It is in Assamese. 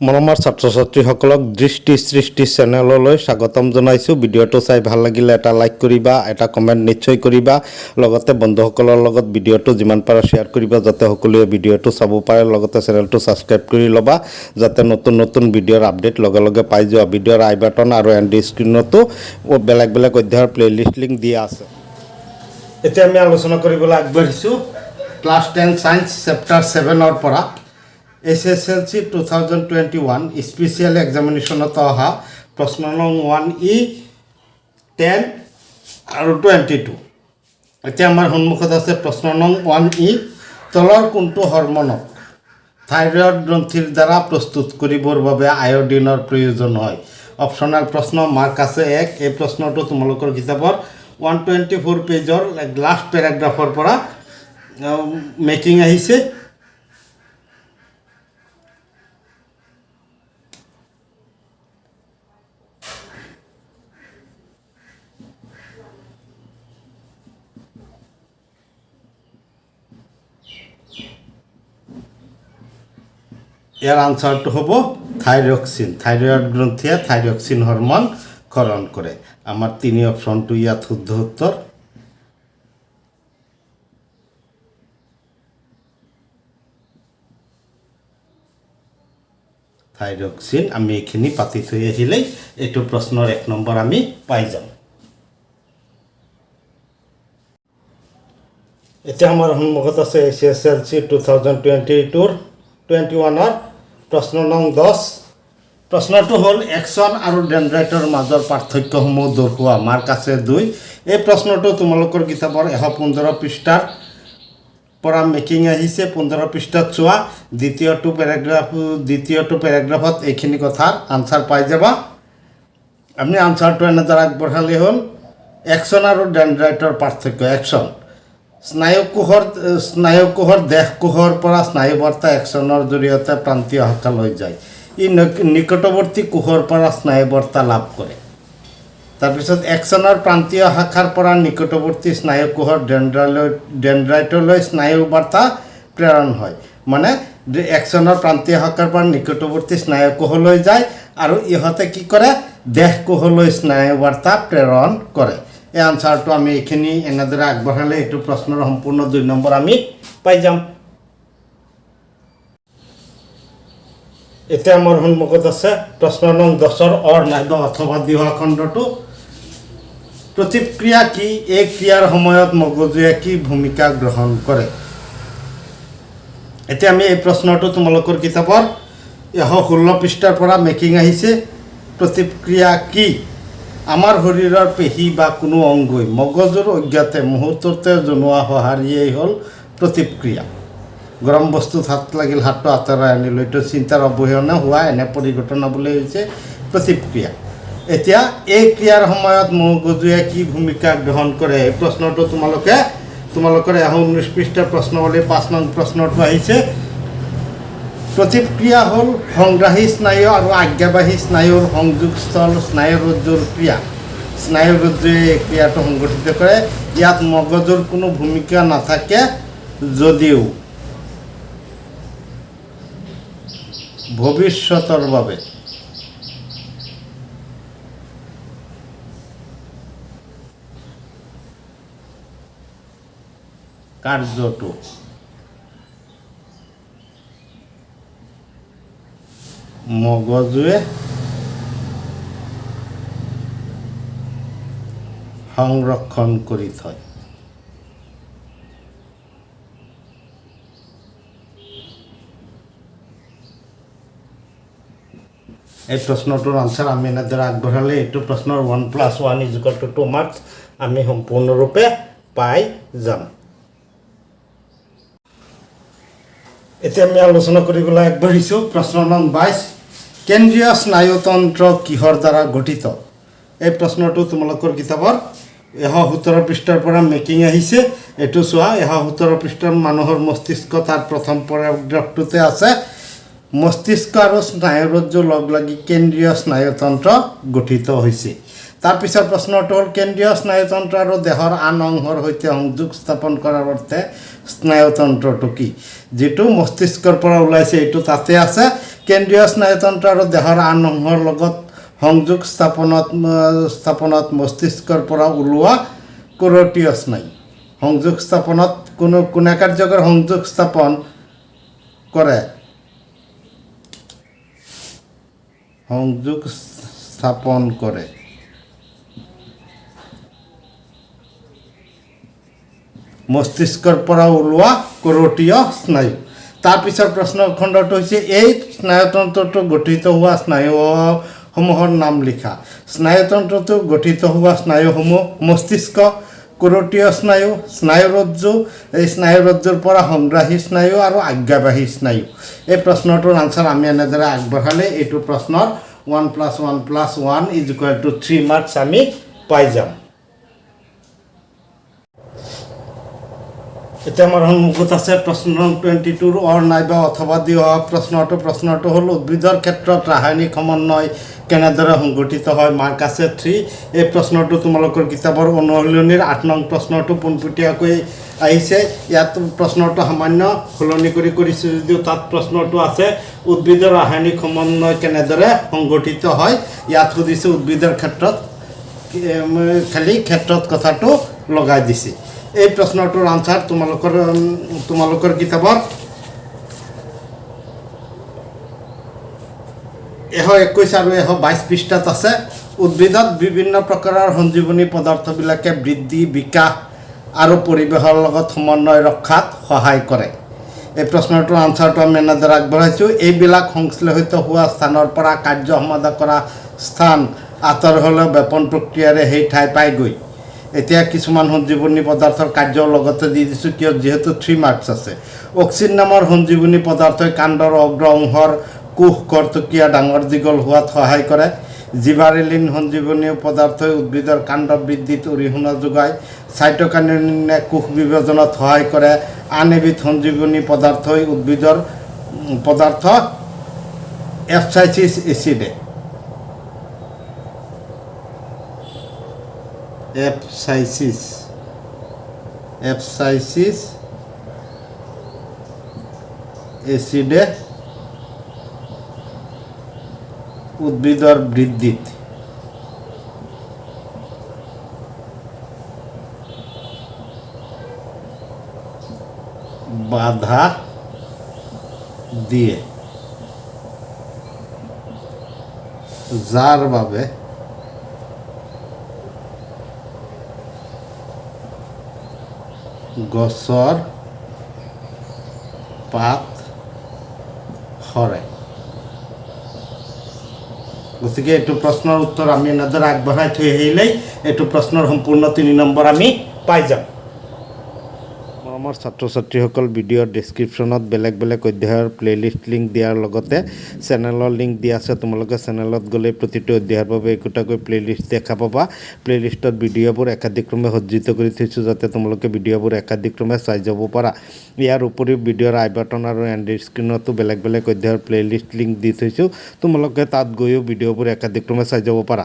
মৰমৰ ছাত্ৰ-ছাত্ৰীসকলক দৃষ্টি সৃষ্টি চেনেললৈ স্বাগতম জনাইছোঁ। ভিডিঅ'টো চাই ভাল লাগিলে এটা লাইক কৰিবা, এটা কমেণ্ট নিশ্চয় কৰিবা। লগতে বন্ধুসকলৰ লগত ভিডিঅ'টো যিমান পাৰা শ্বেয়াৰ কৰিবা যাতে সকলোৱে ভিডিঅ'টো চাব পাৰে। লগতে চেনেলটো ছাবস্ক্ৰাইব কৰি ল'বা যাতে নতুন নতুন ভিডিঅ'ৰ আপডেট লগে লগে পাই যোৱা। ভিডিঅ'ৰ আই বাটন আৰু এণ্ড স্ক্ৰীনতো বেলেগ বেলেগ অধ্যায়ৰ প্লেলিষ্ট লিংক দিয়া আছে। এতিয়া আমি আলোচনা কৰিবলৈ আগবাঢ়িছোঁ ক্লাছ 10 ছায়েন্স চেপ্টাৰ 7ৰ পৰা HSLC 2021 স্পেচিয়েল এক্সামিনেশ্যনত অহা প্ৰশ্ন নং 1E 10 আৰু 22। এতিয়া আমাৰ সন্মুখত আছে প্ৰশ্ন নং 1E তলৰ কোনটো হৰম'নক থাইৰয়ড গ্ৰন্থিৰ দ্বাৰা প্ৰস্তুত কৰিবৰ বাবে আয়োডিনৰ প্ৰয়োজন হয়। অপশ্যনেল প্ৰশ্ন মাৰ্ক আছে 1। এই প্ৰশ্নটো তোমালোকৰ কিতাপৰ 124 পেজৰ লাষ্ট পেৰাগ্ৰাফৰ পৰা মেকিং আহিছে। ইয়াৰ আনসাৰটো হ'ব থাইৰক্সিন। থাইৰয়ড গ্ৰন্থিয়ে থাইৰক্সিন হৰমন ক্ষৰণ কৰে। আমাৰ 3 অপশ্যনটো ইয়াত শুদ্ধ উত্তৰ। থাইৰক্সিন আমি এইখিনি পাতি থৈ আহিলেই এইটো প্ৰশ্নৰ 1 নম্বৰ আমি পাই যাম। এতিয়া আমাৰ সন্মুখত আছে HSLC 2022-21ৰ প্ৰশ্ন নং 10। প্ৰশ্নটো হ'ল একচন আৰু ডেনড্ৰাইটৰ মাজৰ পাৰ্থক্যসমূহ দৰ্শোৱা। মাৰ্ক আছে 2। এই প্ৰশ্নটো তোমালোকৰ কিতাপৰ 115 পৃষ্ঠাৰ পৰা মেকিং আহিছে। 15 পৃষ্ঠাত চোৱা দ্বিতীয়টো পেৰাগ্ৰাফত এইখিনি কথাৰ আনসাৰ পাই যাবা। আমি আনসাৰটো এনেদৰে আগবঢ়ালে হ'ল একচন আৰু ডেনড্ৰাইটৰ পাৰ্থক্য। একচন স্নায়ুকোষৰ দেহকোষৰ পৰা স্নায়ুবাৰ্তা একচনৰ জৰিয়তে প্ৰান্তীয় শাখালৈ যায়। ই নিকটৱৰ্তী কোষৰ পৰা স্নায়ুবাৰ্তা লাভ কৰে। তাৰপিছত একচনৰ প্ৰান্তীয় শাখাৰ পৰা নিকটৱৰ্তী স্নায়ুকোষৰ ডেনড্ৰাইটলৈ স্নায়ুবাৰ্তা প্ৰেৰণ হয়। মানে একচনৰ প্ৰান্তীয় শাখাৰ পৰা নিকটৱৰ্তী স্নায়ুকোষলৈ যায় আৰু ইহঁতে কি কৰে দেহকোষলৈ স্নায়ুবাৰ্তা প্ৰেৰণ কৰে। এই আনসাৰটো আমি এইখিনি এনেদৰে আগবঢ়ালে এইটো প্ৰশ্নৰ সম্পূৰ্ণ 2 নম্বৰ আমি পাই যাম। এতিয়া আমাৰ সন্মুখত আছে প্ৰশ্ন নং 10ৰ অৰ নাইবা অথবা দিহা খণ্ডটো। প্ৰতিক্ৰিয়া কি? এই ক্ৰিয়াৰ সময়ত মগজুৱে কি ভূমিকা গ্ৰহণ কৰে? এতিয়া আমি এই প্ৰশ্নটো তোমালোকৰ কিতাপৰ 116 পৃষ্ঠাৰ পৰা মেকিং আহিছে। প্ৰতিক্ৰিয়া কি? আমাৰ শৰীৰৰ পেশী বা কোনো অংগই মগজুৰ অজ্ঞাতে মুহূৰ্ততে জনোৱা সঁহাৰিয়েই হ'ল প্ৰতিক্ৰিয়া। গৰম বস্তুত হাত লাগিল, হাতটো আঁতৰাই আনিলোঁ, এইটো চিন্তাৰ অৱহেলনে হোৱা এনে পৰিঘটনা বুলি হৈছে প্ৰতিক্ৰিয়া। এতিয়া এই ক্ৰিয়াৰ সময়ত মগজুৱে কি ভূমিকা গ্ৰহণ কৰে? এই প্ৰশ্নটো তোমালোকৰ 119 পৃষ্ঠাৰ প্ৰশ্নৱলীৰ 5 নং প্ৰশ্নটো আহিছে। প্ৰতিক্ৰিয়া হ'ল সংগ্ৰাহী স্নায়ু আৰু আজ্ঞাবাহী স্নায়ুৰ সংযোগস্থল স্নায়ুৰজ্জুৰ ক্ৰিয়া। স্নায়ুৰজ্জুৱে এই ক্ৰিয়াটো সংগঠিত কৰে। ইয়াত মগজুৰ কোনো ভূমিকা নাথাকে যদিও ভৱিষ্যতৰ বাবে কাৰ্যটো মগজুৱে সংৰক্ষণ কৰি থয়। এই প্ৰশ্নটোৰ আনসাৰ আমি এনেদৰে আগবঢ়ালে এইটো প্ৰশ্নৰ 1+1 = 2 মাৰ্কছ আমি সম্পূৰ্ণৰূপে পাই যাম। এতিয়া আমি আলোচনা কৰিবলৈ আগবাঢ়িছোঁ প্ৰশ্ন নং 22। কেন্দ্ৰীয় স্নায়ুতন্ত্ৰ কিহৰ দ্বাৰা গঠিত? এই প্ৰশ্নটো তোমালোকৰ কিতাপৰ 117 পৃষ্ঠাৰ পৰা মেকিং আহিছে। এইটো চোৱা 117 পৃষ্ঠাৰ মানুহৰ মস্তিষ্ক তাৰ প্ৰথম পেৰাগ্ৰাফটোতে আছে। মস্তিষ্ক আৰু স্নায়ুৰজ্জু লগ লাগি কেন্দ্ৰীয় স্নায়ুতন্ত্ৰ গঠিত হৈছে। তাৰপিছত প্ৰশ্নটো হ'ল কেন্দ্ৰীয় স্নায়ুতন্ত্ৰ আৰু দেহৰ আন অংশৰ সৈতে সংযোগ স্থাপন কৰাৰ অৰ্থে স্নায়ুতন্ত্ৰটো কি? যেটো মস্তিষ্কৰ পৰা ওলাইছে এইটো তাতে আছে, কেন্দ্ৰীয় স্নায়ুতন্ত্ৰ আৰু দেহৰ আন অংশৰ লগত সংযোগ স্থাপনত মস্তিষ্কৰ পৰা ওলোৱা কৰোটীয় স্নায়ু সংযোগ স্থাপনত কোনে কাৰ্যকৰ সংযোগ স্থাপন কৰে মস্তিষ্কৰ পৰা ওলোৱা কৰোটীয় স্নায়ু তাৰ পিছৰ প্ৰশ্ন খণ্ডটো হৈছে এই স্নায়ুতন্ত্ৰটো গঠিত হোৱা স্নায়ুসমূহৰ নাম লিখা স্নায়ুতন্ত্ৰটো গঠিত হোৱা স্নায়ুসমূহ মস্তিষ্ক কৰোটীয় স্নায়ু স্নায়ুৰজ্জু এই স্নায়ুৰজ্জুৰ পৰা সংগ্ৰাহী স্নায়ু আৰু আজ্ঞাবাহী স্নায়ু এই প্ৰশ্নটোৰ আনসাৰ আমি এনেদৰে আগবঢ়ালে এইটো প্ৰশ্নৰ 1 + 1 + 1 = 3 মাৰ্কছ আমি পাই যাম এতিয়া আমাৰ সন্মুখত আছে প্ৰশ্ন 22 অৰ নাইবা অথবা দি অহা প্ৰশ্নটো হ'ল উদ্ভিদৰ ক্ষেত্ৰত ৰাসায়নিক সমন্বয় কেনেদৰে সংগঠিত হয় মাৰ্ক আছে 3 এই প্ৰশ্নটো তোমালোকৰ কিতাপৰ অনুশীলনীৰ 8 নং প্ৰশ্নটো পোনপটীয়াকৈ আহিছে ইয়াত প্ৰশ্নটো সামান্য সলনি কৰিছো যদিও তাত প্ৰশ্নটো আছে উদ্ভিদৰ ৰাসায়নিক সমন্বয় কেনেদৰে সংগঠিত হয় ইয়াত সুধিছে উদ্ভিদৰ ক্ষেত্ৰত খালি ক্ষেত্ৰত কথাটো লগাই দিছে এই প্ৰশ্নটোৰ আনসাৰ তোমালোকৰ কিতাপৰ 121 আৰু 122 পৃষ্ঠাত আছে উদ্ভিদত বিভিন্ন প্ৰকাৰৰ সঞ্জীৱনী পদাৰ্থবিলাকে বৃদ্ধি বিকাশ আৰু পৰিৱেশৰ লগত সমন্বয় ৰখাত সহায় কৰে এই প্ৰশ্নটোৰ আনসাৰটো আমি এনেদৰে আগবঢ়াইছোঁ এইবিলাক সংশ্লেষিত হোৱা স্থানৰ পৰা কাৰ্য সমাধা কৰা স্থান আঁতৰ হ'লেও বেপন প্ৰক্ৰিয়াৰে সেই ঠাই পায়গৈ এতিয়া কিছুমান সঞ্জীৱনী পদাৰ্থৰ কাৰ্যৰ লগতে দি দিছোঁ কিয় যিহেতু 3 মাৰ্কছ আছে অক্সিন নামৰ সঞ্জীৱনী পদাৰ্থই কাণ্ডৰ অগ্ৰ অংশৰ কোষ কৰ্তকীয়া ডাঙৰ দীঘল হোৱাত সহায় কৰে জিবাৰেলিন সঞ্জীৱনী পদাৰ্থই উদ্ভিদৰ কাণ্ড বৃদ্ধিত অৰিহণা যোগায় চাইটোকাইনিনে কোষ বিভাজনত সহায় কৰে আন এবিধ সঞ্জীৱনী পদাৰ্থই উদ্ভিদৰ পদাৰ্থ এপচাইচিছ এচিডে উদ্ভিদৰ বৃদ্ধিত বাধা দিয়ে যাৰ বাবে গছৰ পাত সৰে গতিকে এইটো প্ৰশ্নৰ উত্তৰ আমি এনেদৰে আগবঢ়াই থৈ আহিলেই এইটো প্ৰশ্নৰ সম্পূৰ্ণ 3 নম্বৰ আমি পাই যাম মৰমৰ ছাত্ৰ ছাত্ৰীসকল ভিডিঅ'ৰ ডেছক্ৰিপশ্যনত বেলেগ অধ্যায়ৰ প্লেলিষ্ট লিংক দিয়াৰ লগতে চেনেলৰ লিংক দিয়া আছে তোমালোকে চেনেলত গ'লে প্ৰতিটো অধ্যায়ৰ বাবে একোটাকৈ প্লেলিষ্ট দেখা পাবা প্লেলিষ্টত ভিডিঅ'বোৰ একাধিক্ৰমে সজ্জিত কৰি থৈছোঁ যাতে তোমালোকে ভিডিঅ'বোৰ একাধিক্ৰমে চাই যাব পাৰা ইয়াৰ উপৰিও ভিডিঅ'ৰ আই বাটন আৰু এণ্ড স্ক্ৰীণতো বেলেগ অধ্যায়ৰ প্লেলিষ্ট লিংক দি থৈছোঁ তোমালোকে তাত গৈও ভিডিঅ'বোৰ একাধিক্ৰমে চাই যাব পাৰা